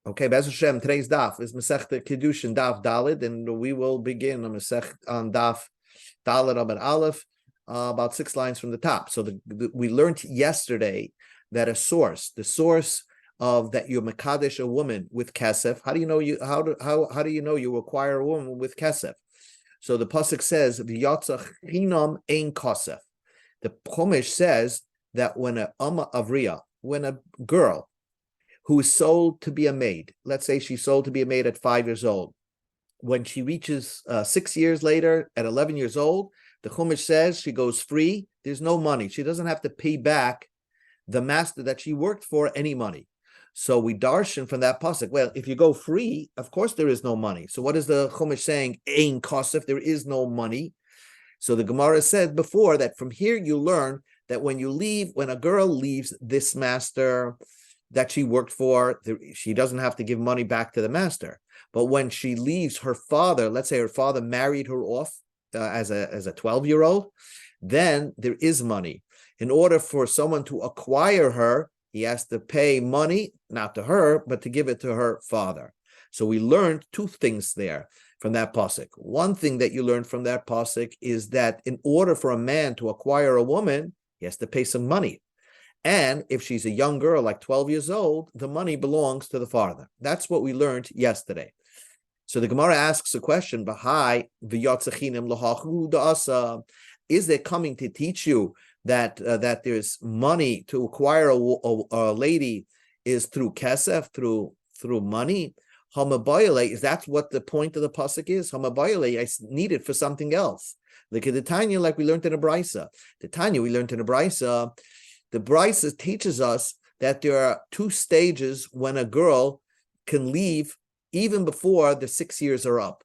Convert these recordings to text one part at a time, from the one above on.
Okay, Be'ez Hashem, today's daf is Masechta Kidushin Daf Dalid, and we will begin on Daf Dalid Amud Aleph, about 6 lines from the top. So we learned yesterday that the source of that you're mekadesh a woman with kesef. How do you know how do you know you acquire a woman with kesef? So the pasuk says v'yatzach chinam ein kasef. The Chumash says that when a Amma Avriya, when a girl who is sold to be a maid, let's say she's sold to be a maid at 5 years old, when she reaches 6 years later, at 11 years old, the Chumash says she goes free. There's no money. She doesn't have to pay back the master that she worked for any money. So we darshan from that pasuk. Well, if you go free, of course there is no money. So what is the Chumash saying? Ein kosef, there is no money. So the Gemara said before that from here you learn that when a girl leaves this master that she worked for, she doesn't have to give money back to the master. But when she leaves her father, let's say her father married her off as a 12-year-old, then there is money. In order for someone to acquire her, he has to pay money, not to her, but to give it to her father. So we learned 2 things there from that pasuk. One thing that you learned from that pasuk is that in order for a man to acquire a woman, he has to pay some money. And if she's a young girl, like 12 years old, the money belongs to the father. That's what we learned yesterday. So the Gemara asks a question, is it coming to teach you that there's money to acquire a lady is through kesef, through money? Is that what the point of the pasuk is? I need it for something else. Like the Tanya, like we learned in a brisa. The brisa teaches us that there are 2 stages when a girl can leave even before the 6 years are up.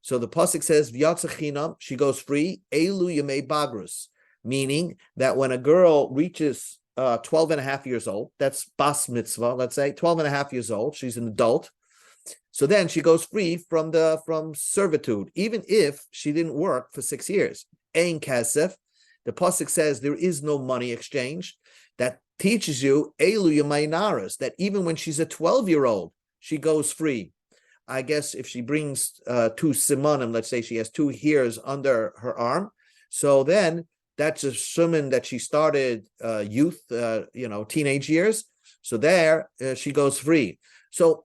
So the pasuk says, "V'yatzachinam," she goes free. Elu yemei bagrus, meaning that when a girl reaches 12 and a half years old, that's bas mitzvah. Let's say 12 and a half years old, she's an adult. So then she goes free from servitude, even if she didn't work for 6 years. Ein kesef. The pasuk says there is no money exchange. That teaches you elu yamainaras, that even when she's a 12-year-old, she goes free. I guess if she brings 2 simanim, let's say she has 2 hairs under her arm, so then that's a siman that she started youth, teenage years. So there she goes free. So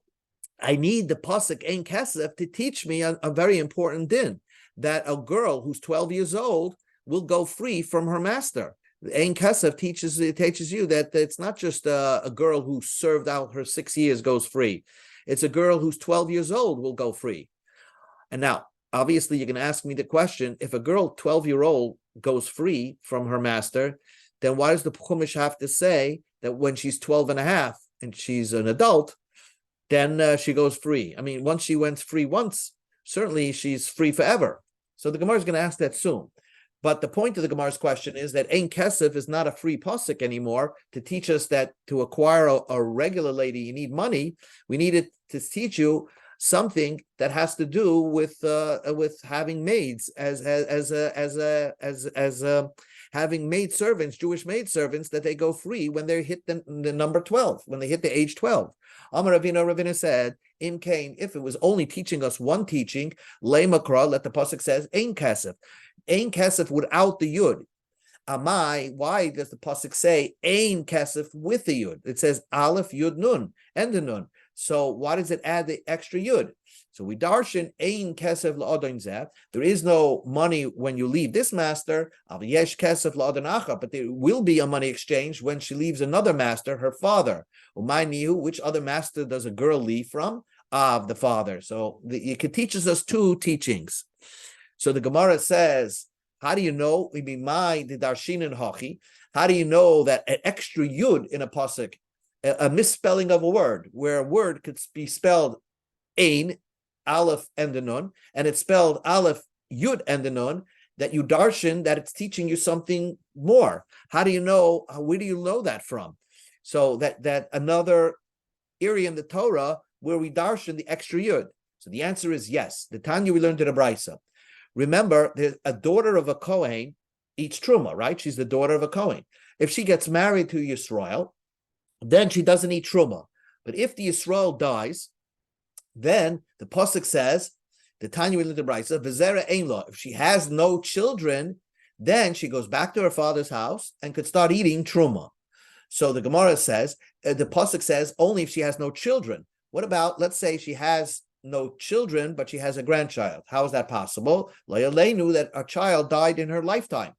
I need the pasuk ein kesef to teach me a very important din, that a girl who's 12 years old will go free from her master. Ein kesef teaches you that it's not just a girl who served out her 6 years goes free. It's a girl who's 12 years old will go free. And now, obviously, you're going to ask me the question, if a girl 12-year-old goes free from her master, then why does the Chumash have to say that when she's 12 and a half and she's an adult, then she goes free? I mean, once she went free once, certainly she's free forever. So the Gemara is going to ask that soon. But the point of the Gemara's question is that Ein Kesef is not a free pasuk anymore to teach us that to acquire a regular lady, you need money. We need it to teach you something that has to do with having maids as having maid servants, Jewish maid servants, that they go free when they hit the number 12, when they hit the age 12. Amar Ravina said, Im Kain, if it was only teaching us one teaching, Le Makra, let the pasuk says Ein Kesef. Ein kesef without the yud. Amai, why does the pasuk say ein kesef with the yud? It says aleph yud nun and the nun. So why does it add the extra yud? So we darshan ein kesef la'adon zeh. There is no money when you leave this master. Av yesh kesef la'adon acha, but there will be a money exchange when she leaves another master, her father. Umay nihu, which other master does a girl leave from? Of the father. So it teaches us 2 teachings. So the Gemara says, how do you know? We mean my the darshin and hachi. How do you know that an extra yud in a pasuk, a misspelling of a word, where a word could be spelled ein, aleph and the nun, and it's spelled aleph yud and the nun, that you darshan that it's teaching you something more? How do you know? Where do you know that from? So that another area in the Torah where we darshan the extra yud. So the answer is yes. The Tanya we learned in the brisa. Remember, there's a daughter of a Kohen eats truma, right? She's the daughter of a Kohen. If she gets married to Yisrael, then she doesn't eat truma. But if the Yisrael dies, then the pasuk says, the Tanya will the Brisa, V'zera ein lo. If she has no children, then she goes back to her father's house and could start eating truma. So the Gemara says, the pasuk says only if she has no children. What about, let's say she has no children, but she has a grandchild? How is that possible? Lo that a child died in her lifetime.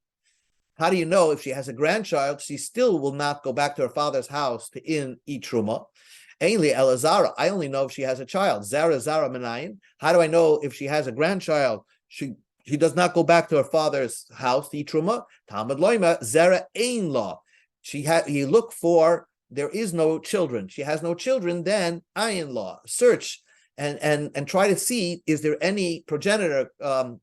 How do you know if she has a grandchild, she still will not go back to her father's house to eat truma? Ainly Elazara, I only know if she has a child. Zara Menayin. How do I know if she has a grandchild? She does not go back to her father's house to eat truma. Talmud Loima, Zara Ein Law. You look for, there is no children. She has no children, then Ayin Law. Search and try to see, is there any progenitor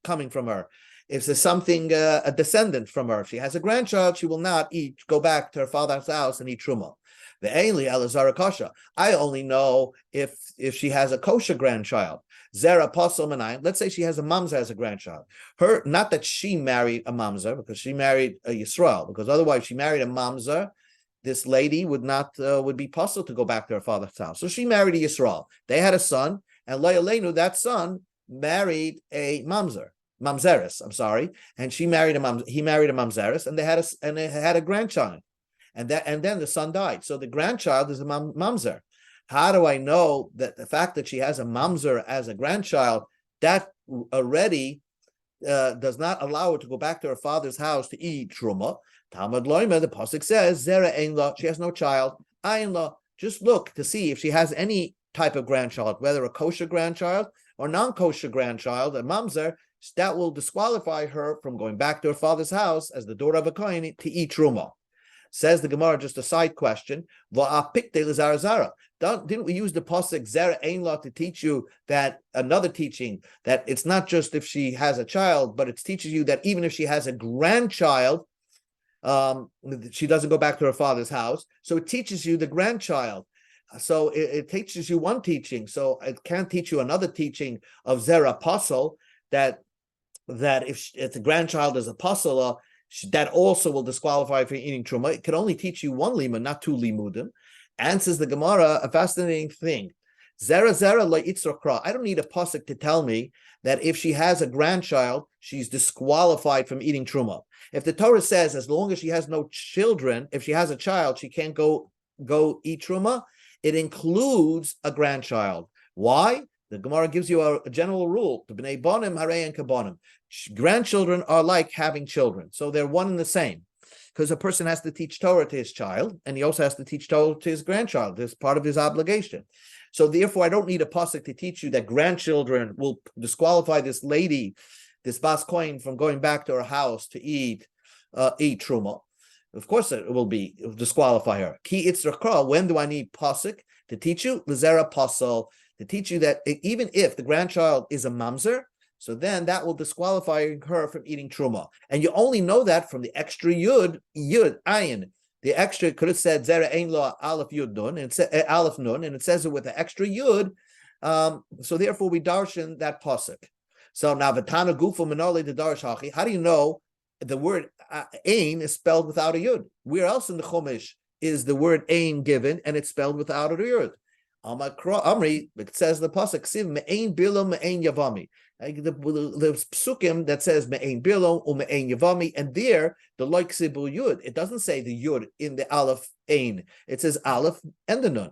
coming from her? If there's something, a descendant from her. If she has a grandchild, she will not go back to her father's house and eat truma. The Ainli Elazar Kasha. I only know if she has a kosher grandchild. Zera Pasal Manayim. Let's say she has a mamzer as a grandchild. Not that she married a mamzer, because she married a Yisrael, because otherwise she married a mamzer, this lady would be possible to go back to her father's house. So she married a Yisrael. They had a son, and Leilenu, that son, married a mamzeres, and he married a mamzeres, and they had a grandchild. And then the son died. So the grandchild is a mamzer. How do I know that the fact that she has a mamzer as a grandchild, that already does not allow her to go back to her father's house to eat truma? Talmud Loima, the pasuk says, Zera ein lo, she has no child. Ayin lo, just look to see if she has any type of grandchild, whether a kosher grandchild or non-kosher grandchild, a mamzer, that will disqualify her from going back to her father's house as the daughter of a kohen to eat truma. Says the Gemara, just a side question. Didn't we use the pasuk Zera Ein Lo to teach you that another teaching, that it's not just if she has a child, but it teaches you that even if she has a grandchild, she doesn't go back to her father's house. So it teaches you the grandchild. So it teaches you one teaching. So it can't teach you another teaching of Zera Apostle that if the grandchild is apostle, that also will disqualify for eating truma. It can only teach you one lima, not two limudim. Answers the Gemara a fascinating thing. Zera lo itzrokra. I don't need a pasuk to tell me that if she has a grandchild, she's disqualified from eating truma. If the Torah says as long as she has no children, if she has a child, she can't go eat truma, it includes a grandchild. Why? The Gemara gives you a general rule. B'nei bonim harei and kabonim. Grandchildren are like having children, so they're one and the same. Because a person has to teach Torah to his child, and he also has to teach Torah to his grandchild. This is part of his obligation. So therefore, I don't need a pasuk to teach you that grandchildren will disqualify this lady, this bas kohen, from going back to her house to eat truma. Of course, it will disqualify her. Ki itzrakra. When do I need pasuk to teach you? L'zera pasal, to teach you that even if the grandchild is a mamzer, so then that will disqualify her from eating truma. And you only know that from the extra yud ayin. The extra could have said zera ein lo aleph yud nun, and aleph nun, and it says it with the extra yud. So therefore we darshan that pasuk. So now v'tana gufa manole the darsh hachi. How do you know the word ein is spelled without a yud? Where else in the Chumash is the word ein given and it's spelled without a yud? Amri, it says the pasuk siv me'ein bilo me'ein yavami. The psukim that says me'ein bilo or me'ein yavami, and there the like sibul yud. It doesn't say the yud in the aleph ein. It says aleph and the nun.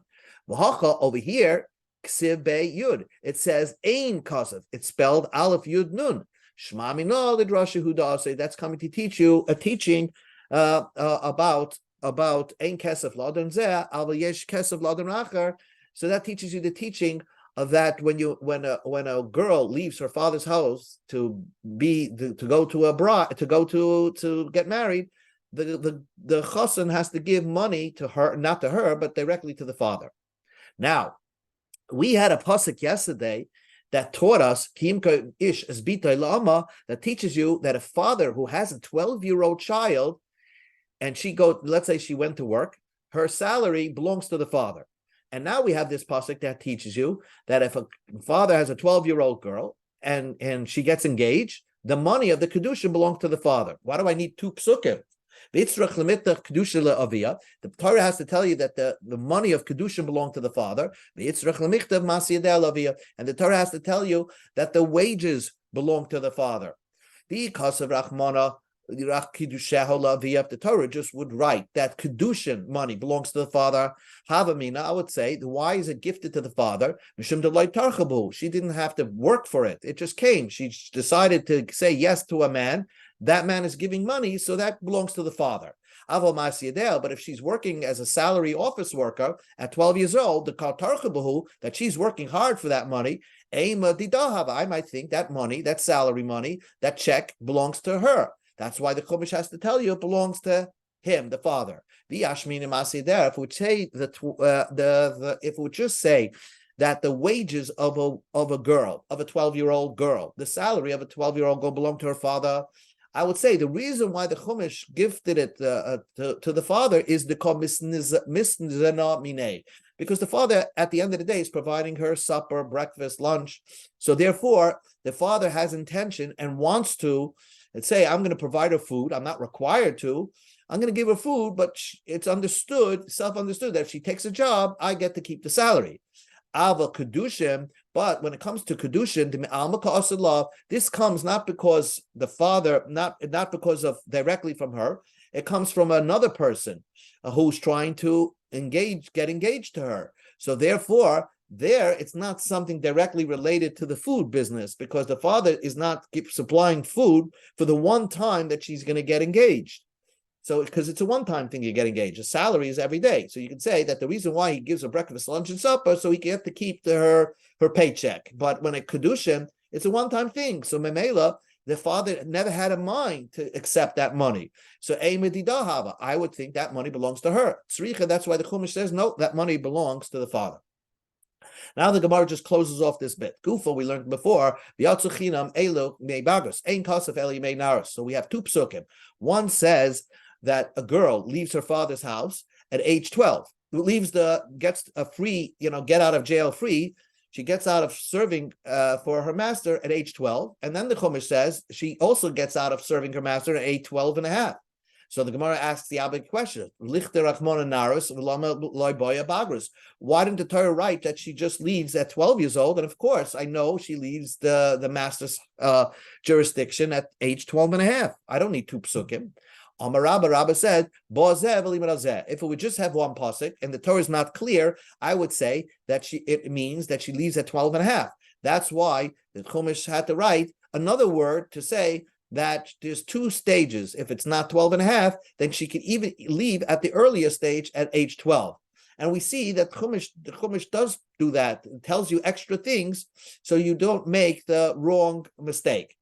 V'hacha over here ksiv be yud. It says ein kasav. It's spelled aleph yud nun. Shma minol lidrashi hudase. That's coming to teach you a teaching about ein kesef ladan zeh al yesh kesef ladan achar. So that teaches you the teaching of that when a girl leaves her father's house to go to abroad to get married, the chassan has to give money to her, not to her, but directly to the father. Now, we had a pasuk yesterday that taught us that teaches you that a father who has a 12-year-old child and let's say she went to work, her salary belongs to the father. And now we have this pasuk that teaches you that if a father has a 12-year-old girl and she gets engaged, the money of the kedushin belongs to the father. Why do I need two psukim? The Torah has to tell you that the money of Kedushin belonged to the father. And the Torah has to tell you that the wages belong to the father. The Torah just would write that Kedushin money belongs to the father. Havamina, I would say, why is it gifted to the father? She didn't have to work for it. It just came. She decided to say yes to a man. That man is giving money, so that belongs to the father. But if she's working as a salary office worker at 12 years old, the that she's working hard for that money, I might think that money, that salary money, that check belongs to her. That's why the Chumash has to tell you it belongs to him, the father. If we would say if we would just say that the wages of a girl, of a 12-year-old girl, the salary of a 12-year-old girl belong to her father, I would say the reason why the Chumash gifted it to the father is the misnizana minei, because the father at the end of the day is providing her supper, breakfast, lunch. So therefore, the father has intention and wants to, let's say, I'm going to provide her food. I'm not required to. I'm going to give her food, but it's understood, self-understood, that if she takes a job, I get to keep the salary. Ava Kedushin, but when it comes to Kedushin, this comes not because the father, not because of directly from her, it comes from another person who's trying to get engaged to her. So therefore, it's not something directly related to the food business, because the father is not supplying food for the one time that she's going to get engaged. So, because it's a one-time thing, you get engaged. A salary is every day. So you can say that the reason why he gives her breakfast, lunch, and supper, so he can have to keep her paycheck. But when it Kedushin, it's a one-time thing. So Memela, the father never had a mind to accept that money. So I would think that money belongs to her. Tzricha, that's why the Chumash says, no, that money belongs to the father. Now the Gemara just closes off this bit. Gufa, we learned before, so we have two psukim. One says that a girl leaves her father's house at age 12, gets a free, get out of jail free. She gets out of serving for her master at age 12. And then the Chumash says she also gets out of serving her master at age 12 and a half. So the Gemara asks the obvious question: why didn't the Torah write that she just leaves at 12 years old? And of course, I know she leaves the master's jurisdiction at age 12 and a half. I don't need two psukim. Rabba said, if it would just have one pasuk and the Torah is not clear, I would say that it means that she leaves at 12 and a half. That's why the Chumash had to write another word to say that there's two stages. If it's not 12 and a half, then she could even leave at the earliest stage at age 12. And we see that the Chumash does do that. It tells you extra things so you don't make the wrong mistake.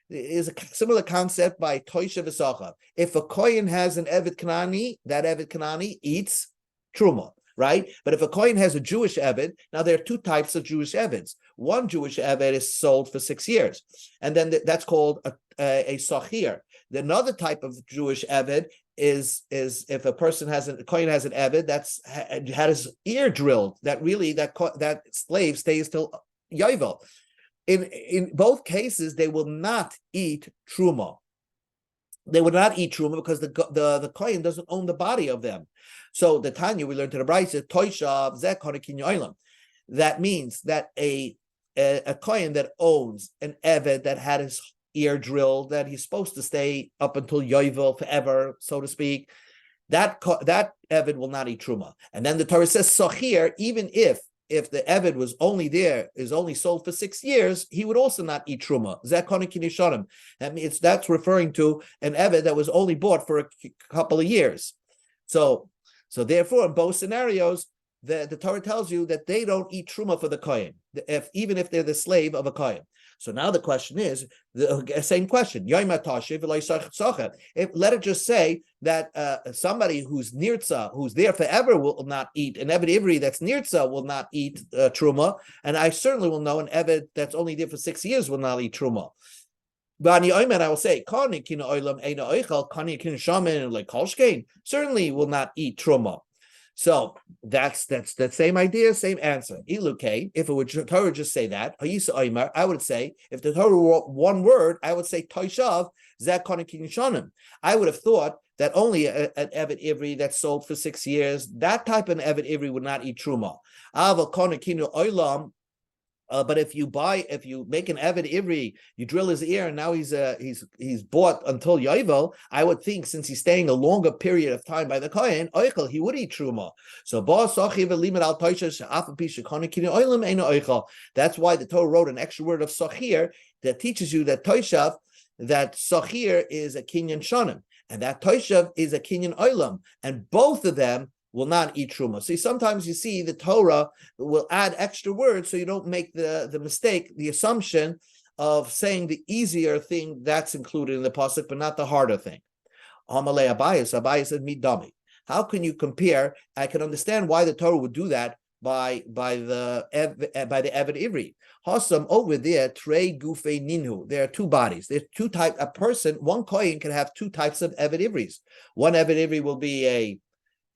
Is a similar concept by Toisha V'Sacha. If a Kohen has an Eved Kanani, that Eved Kanani eats Truma, right? But if a Kohen has a Jewish Eved, now there are two types of Jewish Eveds. One Jewish Eved is sold for 6 years, and then that's called a Sachir. Another type of Jewish Eved is if a person Kohen has an Eved that's had his ear drilled, that really that slave stays till Yovel. In both cases, they will not eat truma. They would not eat truma because the kohen doesn't own the body of them. So the Tanya we learned to the Brayse toishav zeh konekin yoilam. That means that a kohen that owns an eved that had his ear drilled, that he's supposed to stay up until yovel forever, so to speak. That eved will not eat truma. And then the Torah says sachir, even if the Eved is only sold for 6 years, he would also not eat Truma. That's referring to an Eved that was only bought for a couple of years. So therefore, in both scenarios, the Torah tells you that they don't eat Truma for the Kohen, even if they're the slave of a Kohen. So now the question is, the same question. Let it just say that somebody who's nirtza, who's there forever, will not eat. An Eved Ivri that's nirtza will not eat truma. And I certainly will know an Eved that's only there for 6 years will not eat truma. But I will say, certainly will not eat truma. So that's the same idea, same answer. Iluke, if it would Torah just say that, I would say, if the Torah were one word, I would say Toishav Zekon Kinishanim. I would have thought that only an Evet Ivri that's sold for 6 years, that type of Evet Ivri would not eat Truma. But if you make an Eved Ivri, you drill his ear, and now he's bought until Yovel, I would think since he's staying a longer period of time by the Kohen, Oichel, he would eat Truma. So that's why the Torah wrote an extra word of Sochir that teaches you that Toishav, that Sochir is a Kinyan Shonim, and that Toishav is a Kinyan Oilam, and both of them will not eat truma. See, sometimes you see the Torah will add extra words so you don't make the mistake, the assumption of saying the easier thing that's included in the pasuk, but not the harder thing. Amalei Abayis said, "Midami." How can you compare? I can understand why the Torah would do that by the Eved Ivri. Hasam over there, Trei Gufe Ninhu. There are two bodies. There's two types. A person, one kohen can have two types of Eved Ivris. One Eved Ivri will be a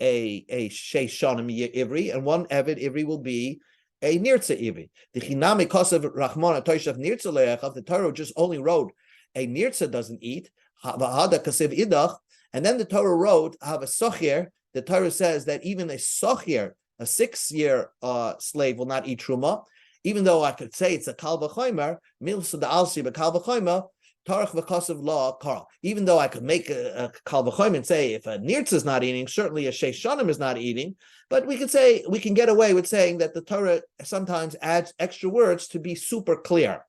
Sheish Shanim Ivri, and one Eved Ivri will be a Nirtza Ivri. The Chinami Kosav Rachmana Toishav Nirtza Le'achav, the Torah just only wrote a Nirtza doesn't eat, Hada Kasiv Idach, and then the Torah wrote have a Sochir. The Torah says that even a Sochir, a 6-year slave, will not eat Truma, even though I could say it's a Kal V'chomer, Milsa the Alsi B'Kal V'chomer, Tarach v'kasav law Karl. Even though I could make a Kal V'chomer and say if a Nirtz is not eating, certainly a Sheish Shanim is not eating, but we can get away with saying that the Torah sometimes adds extra words to be super clear.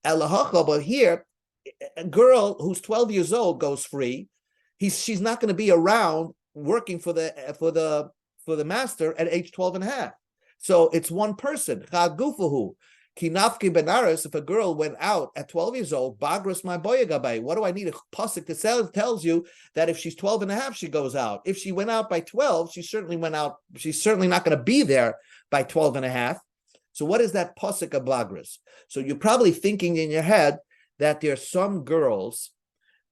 Elahacha, but here, a girl who's 12 years old goes free. She's not going to be around working for the master at age 12 and a half. So it's one person. Chagufahu. Kinafki benaris, if a girl went out at 12 years old, bagras my boyagabay. What do I need a pasuk to sell? It tells you that if she's 12 and a half, she goes out. If she went out by 12, she certainly went out. She's certainly not going to be there by 12 and a half. So what is that pasuk of bagras? So you're probably thinking in your head that there are some girls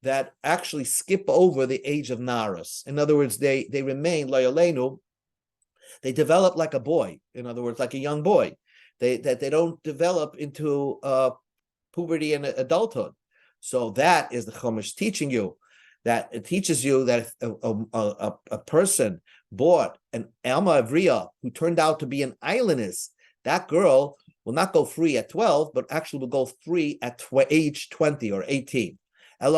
that actually skip over the age of naras. In other words, they remain loyalenu. They develop like a boy. In other words, like a young boy. They don't develop into puberty and adulthood. So that is the Chumash teaching you, that it teaches you that if a person bought an Alma Avriya who turned out to be an islandess, that girl will not go free at 12, but actually will go free at age 20 or 18. If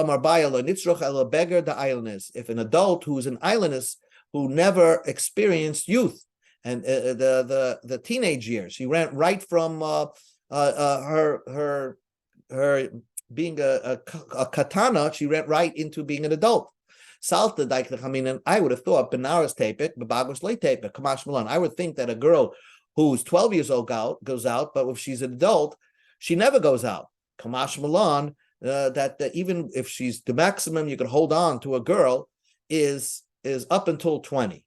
an adult who is an islandess who never experienced youth, and the teenage years, she ran right from her being a katana, she ran right into being an adult. Salta and I would have thought benaras tapet, babagos late tapet, kamash malan. I would think that a girl who's 12 years old goes out, but if she's an adult, she never goes out. Kamash malan, that even if she's the maximum you can hold on to a girl is up until 20.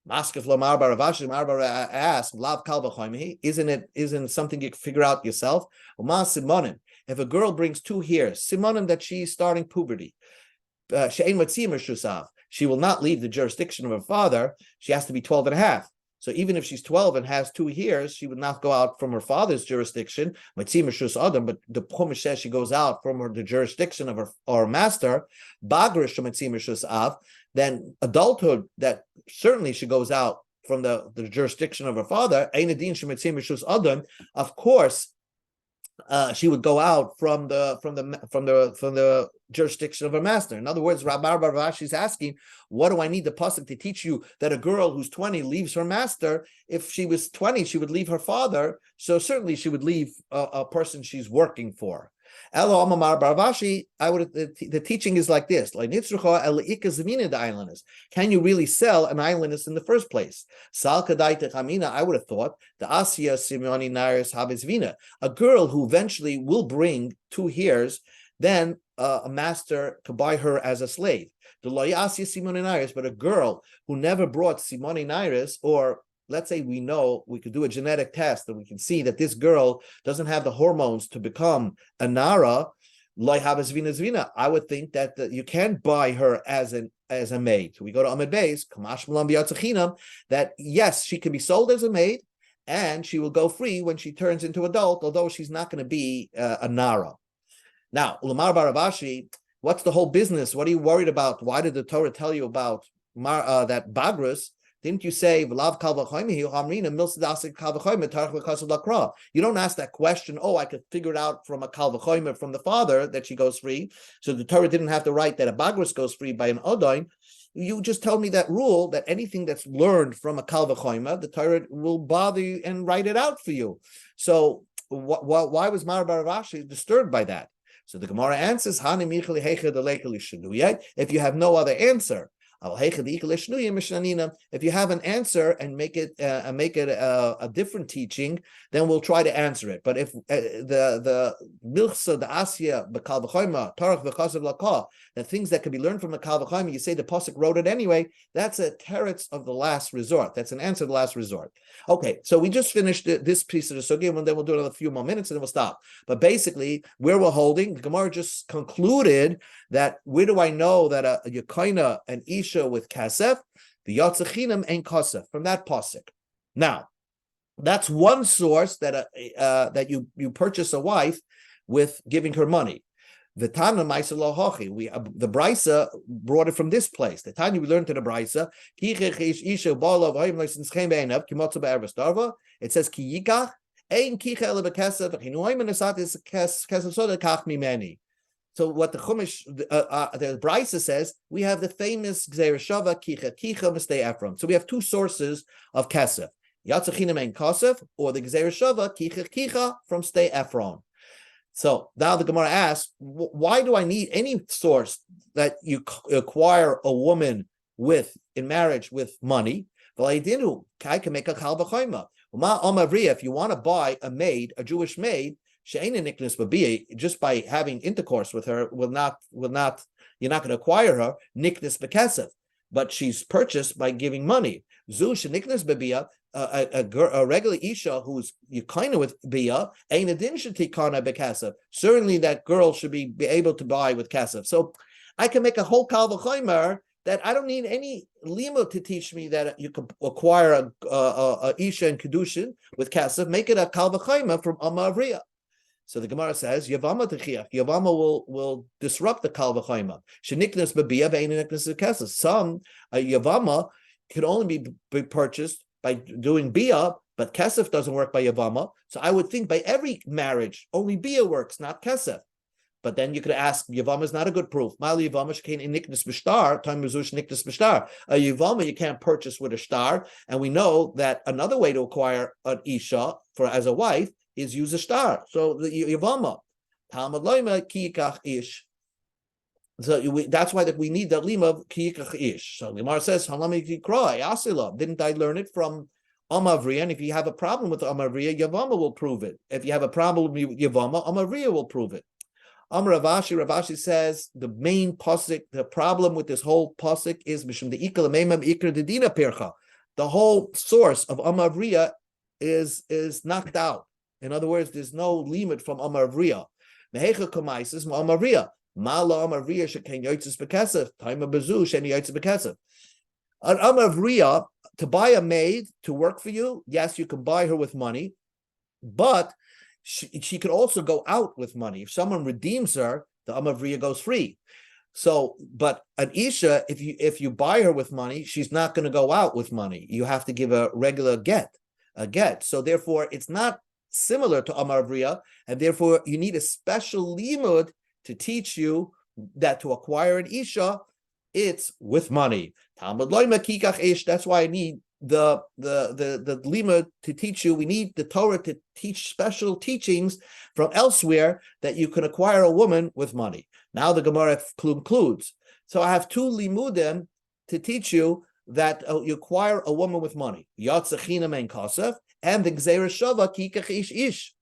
Maskef Lamar Baravashi asked, Lav Kal V'chomer, isn't something you can figure out yourself? Simonim, if a girl brings 2 hairs, Simonim that she's starting puberty, she will not leave the jurisdiction of her father. She has to be 12 and a half. So even if she's 12 and has 2 years, she would not go out from her father's jurisdiction. But the Chumash says she goes out from the jurisdiction of her master. Then adulthood, that certainly she goes out from the jurisdiction of her father. Of course, she would go out from the jurisdiction of her master. In other words, Rabbi Baravashi is asking, what do I need the pasuk to teach you that a girl who's 20 leaves her master? If she was 20, she would leave her father. So certainly she would leave a person she's working for. Elo Amar Baravashi, the teaching is like this: can you really sell an islandess in the first place? I would have thought the Asiya Simoni Naris Habizvina, a girl who eventually will bring 2 hairs, then a master could buy her as a slave. The Loyasiya Simoni Naris, but a girl who never brought Simoni Naris, or let's say we could do a genetic test and we can see that this girl doesn't have the hormones to become a Nara, I would think that you can buy her as a as a maid. We go to Amid Beis, Kamash Malam B'Yatzachinam, that yes, she can be sold as a maid, and she will go free when she turns into adult, although she's not going to be a Nara. Now, Ulamar Baravashi, what's the whole business? What are you worried about? Why did the Torah tell you about that Bagrus? Didn't you say, you don't ask that question, I could figure it out from a Kal V'chomer from the father that she goes free. So the Torah didn't have to write that a Bagrus goes free by an Odain. You just told me that rule, that anything that's learned from a Kal V'chomer, the Torah will bother you and write it out for you. So why was Mar Baravashi disturbed by that? So the Gemara answers, if you have no other answer, if you have an answer and make it a different teaching, then we'll try to answer it. But if the milchsa, the asya, b'kal v'chomer, tarach v'chasav lakah, the things that can be learned from a kal v'chomer, you say the pasuk wrote it anyway, that's a teretz of the last resort. That's an answer of the last resort. Okay, so we just finished this piece of the sugya, and then we'll do another few more minutes, and then we'll stop. But basically, where we're holding, the Gemara just concluded that where do I know that a Yekaina, an Isha with Kasef, the Yatzachinam ain't Kasef, from that pasuk. Now, that's one source that you purchase a wife with giving her money. The Tana Maisa Lo Hochi. The Brisa brought it from this place. The Tanya we learned to the Brisa. It says Ki Yikach Ein Kicha Ele Bekesef V'Chinuim Nesat is Kesef Soda Kach Mimeni. So what the Chumash, the Brisa says, we have the famous Gzeir Shava Kicha Mistei Ephraim. So we have two sources of Kesef: Yatzachinam Ein Kasef, or the Gzeir Shava Kicha from Stei Ephraim. So now the Gemara asks, why do I need any source that you acquire a woman with in marriage with money? I can make a kal v'chomer. If you want to buy a maid, a Jewish maid, just by having intercourse with her you're not going to acquire her niknis bekesef, but she's purchased by giving money. Zu sheniknis bebia, a regular isha who's yekaina with bia, ein adin shetikana bekesef. Certainly, that girl should be able to buy with kesef. So I can make a whole kal v'chomer that I don't need any lima to teach me that you can acquire a isha and kedushin with kesef. Make it a kal v'chomer from Amavriya. So the Gemara says, Yavama techiach. Yavama will disrupt the kal v'chomer. Sheniknas bebia ve'eniknas kesef. Some Yavama can only be purchased by doing bia, but kesef doesn't work by Yavama. So I would think by every marriage, only bia works, not kesef. But then you could ask, Yavama is not a good proof. Mali Yavama shekain in niknas b'shtar, time rezush niknas b'shtar. A Yavama you can't purchase with a shtar, and we know that another way to acquire an isha as a wife is use a shtar. So the Yavama, Talmud loyma ki yikach ish. So that's why that we need the lima of ki yikach ish. So the Gemara says, Halami kikra asila. Didn't I learn it from Amavriya? And if you have a problem with Amavriya, Yavama will prove it. If you have a problem with Yavama, Amavriya will prove it. Ravashi says the main pasuk, the problem with this whole pasuk is mishum the ikal meimam ikar dedina pircha. The whole source of Amavriya is knocked out. In other words, there's no limit from Amavriya. Mehecha kamaisis Amavriya. Mala Amavriya shekain yotzes bekesef. Time of bezu sheni yotzes bekesef. An Amavriya, to buy a maid to work for you, yes, you can buy her with money, but she could also go out with money. If someone redeems her, the Amavriya goes free. So, but an Isha, if you buy her with money, she's not going to go out with money. You have to give a regular get. So therefore, it's not similar to Amavriya, and therefore you need a special limud to teach you that to acquire an Isha, it's with money. Talmud loyma kikach ish. That's why I need the lima to teach you. We need the Torah to teach special teachings from elsewhere that you can acquire a woman with money. Now the Gemara concludes. So I have two limudim to teach you that you acquire a woman with money. Yatzachinam ein kasef, and the Gzeir Shava kikach ish ish.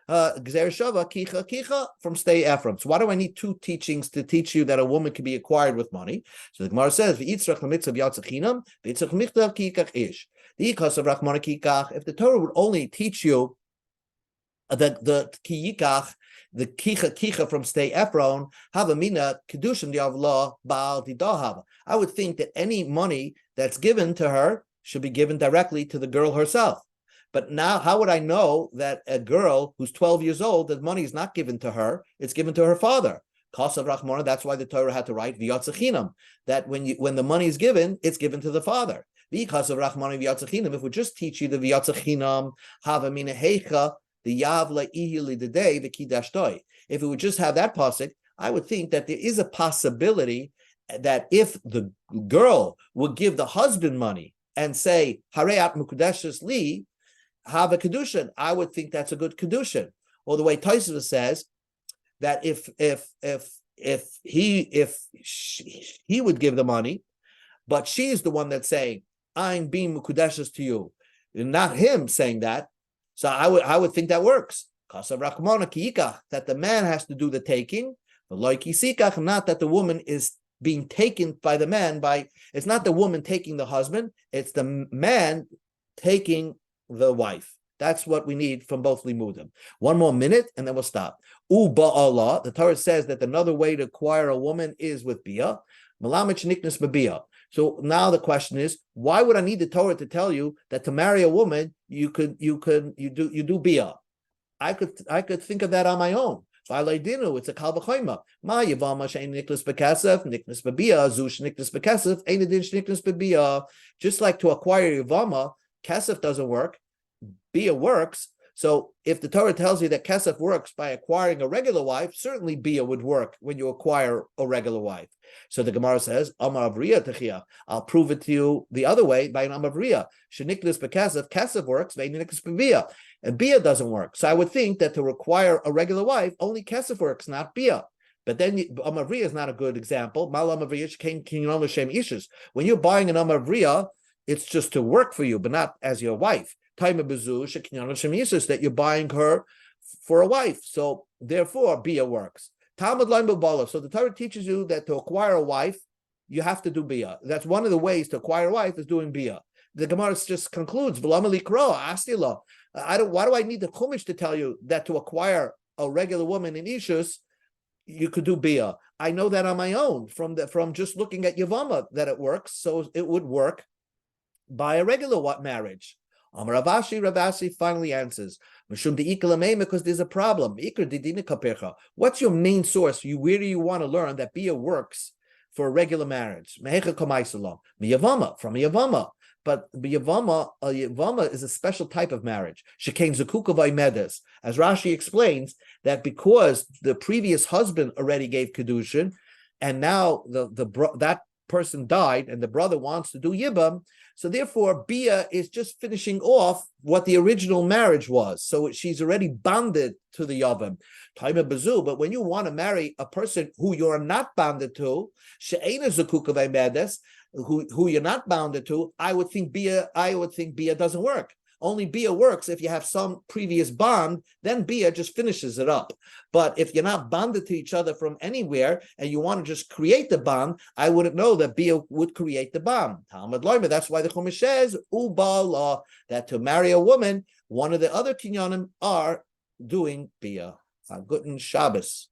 Gzeir Shava kicha from Stei Ephraim. So why do I need two teachings to teach you that a woman can be acquired with money? So the Gemara says, "V'yitzrach l'mitzvah yatzachinam, v'yitzrach michtav kikach ish." The ikas of rachmana kikach. If the Torah would only teach you the kiyikach, the kicha from Stay Ephron, Havamina Kedushin Diavla Baal Didahava. I would think that any money that's given to her should be given directly to the girl herself. But now, how would I know that a girl who's 12 years old, that money is not given to her, it's given to her father? Kasav Rachmona, that's why the Torah had to write V'yatzachinam, that when the money is given, it's given to the father. Because of Rachmona V'yatzachinam, if we just teach you the V'yatzachinam, Havamina Heicha, the Yavla Ihili the day, the Kidashtoi. If it would just have that pasuk, I would think that there is a possibility that if the girl would give the husband money and say, Hareat Mukudeshes Li, have a kedushin, I would think that's a good kedushin. Or the way Tosfos says that if he would give the money, but she's the one that's saying, I'm being mukudeshes to you, not him saying that. So I would think that works. Kasav Rachmona Kiikach, that the man has to do the taking, but like Kisikach, not that the woman is being taken by the man. It's not the woman taking the husband, it's the man taking the wife. That's what we need from both limudim. One more minute, and then we'll stop. Ba'ala, the Torah says that another way to acquire a woman is with bia. Malamich niknas b'bia. So now the question is, why would I need the Torah to tell you that to marry a woman you do bia? I could think of that on my own. It's a kal v'choima. Ma yivama she'ein niknas b'kesef, niknas b'bia, zush niknas b'kesef, ein adin niknas b'bia. Just like to acquire yivama, kesef doesn't work, bia works. So if the Torah tells you that kesef works by acquiring a regular wife, certainly bia would work when you acquire a regular wife. So the Gemara says, Amar Avriya Techia. I'll prove it to you the other way by an Amar Avriya. Sheniklis bekesef, kesef works, veiniklis bebia, and bia doesn't work. So I would think that to require a regular wife, only kesef works, not bia. But then Amar Avriya is not a good example. Mal Amar Avriya came kinyan l'shem ishus. When you're buying an Amar Avriya, it's just to work for you, but not as your wife. That you're buying her for a wife. So therefore, bia works. Talmud Bavli. So the Torah teaches you that to acquire a wife, you have to do bia. That's one of the ways to acquire a wife is doing bia. The Gemara just concludes, why do I need the Chumash to tell you that to acquire a regular woman in Ishus, you could do bia? I know that on my own from just looking at Yavama that it works. So it would work by a regular marriage. Ravasi finally answers, because there's a problem. What's your main source? Where do you want to learn that bia works for a regular marriage? From Yavama. But Yavama is a special type of marriage. As Rashi explains, that because the previous husband already gave Kedushin, and now that person died and the brother wants to do Yibam, so therefore bia is just finishing off what the original marriage was. So she's already bonded to the Yavam. But when you want to marry a person who you're not bonded to, who you're not bounded to, I would think bia doesn't work. Only bia works if you have some previous bond, then bia just finishes it up. But if you're not bonded to each other from anywhere and you want to just create the bond, I wouldn't know that bia would create the bond. Talmud Loimer, that's why the Chumash says, Ubala, that to marry a woman, one of the other kinyanim are doing bia. Guten Shabbos.